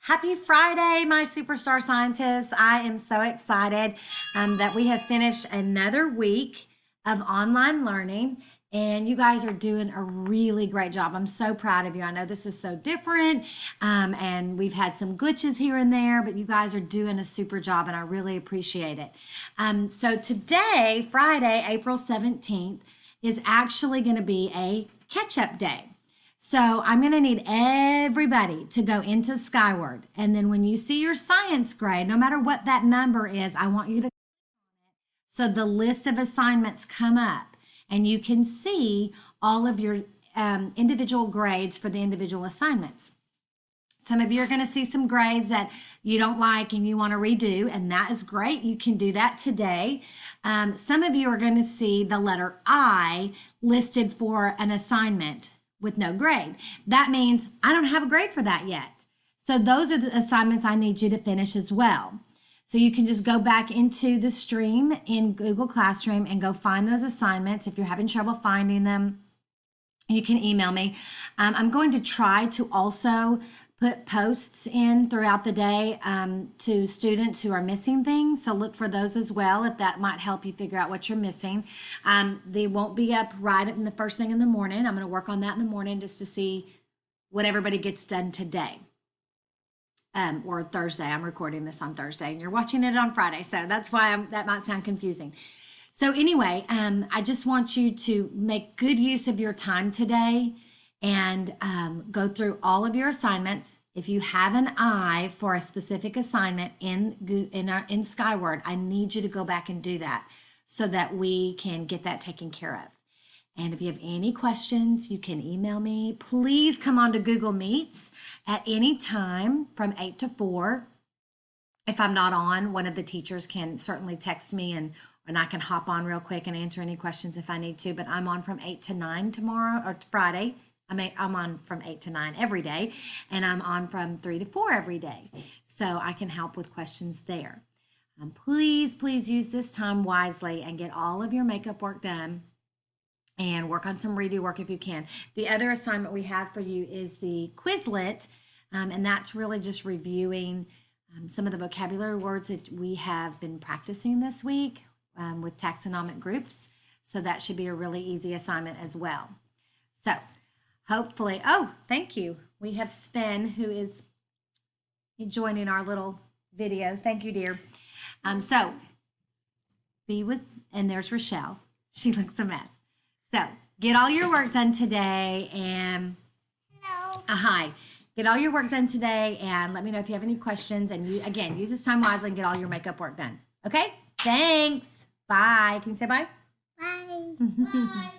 Happy Friday, my superstar scientists. I am so excited that we have finished another week of online learning, and you guys are doing a really great job. I'm so proud of you. I know this is so different, and we've had some glitches here and there, but you guys are doing a super job, and I really appreciate it. So today, Friday, April 17th, is actually going to be a catch-up day. So I'm going to need everybody to go into Skyward. And then when you see your science grade, no matter what that number is, I want you to, so the list of assignments come up and you can see all of your individual grades for the individual assignments. Some of you are going to see some grades that you don't like and you want to redo, and that is great. You can do that today. Some of you are going to see the letter I listed for an assignment with no grade. That means I don't have a grade for that yet. So those are the assignments I need you to finish as well. So you can just go back into the stream in Google Classroom and go find those assignments. If you're having trouble finding them, you can email me. I'm going to try to also put posts in throughout the day to students who are missing things. So look for those as well, if that might help you figure out what you're missing. They won't be up right in the first thing in the morning. I'm going to work on that in the morning just to see what everybody gets done today. Or Thursday. I'm recording this on Thursday and you're watching it on Friday. So that's why that might sound confusing. So anyway, I just want you to make good use of your time today and go through all of your assignments. If you have an I for a specific assignment in Skyward, I need you to go back and do that so that we can get that taken care of. And if you have any questions, you can email me. Please come on to Google Meets at any time from 8 to 4. If I'm not on, one of the teachers can certainly text me and I can hop on real quick and answer any questions if I need to. But I'm on from 8 to 9 tomorrow or Friday. I'm on from 8 to 9 every day, and I'm on from 3 to 4 every day. So I can help with questions there. Please use this time wisely and get all of your makeup work done and work on some redo work if you can. The other assignment we have for you is the Quizlet, and that's really just reviewing some of the vocabulary words that we have been practicing this week with taxonomic groups. So that should be a really easy assignment as well. So hopefully, oh, thank you. We have Sven who is joining our little video. Thank you, dear. So be with, and there's Rochelle. She looks a mess. So get all your work done today and hi. Get all your work done today and let me know if you have any questions. And you, again, use this time wisely and get all your makeup work done. Okay? Thanks. Bye. Can you say bye? Bye. Bye.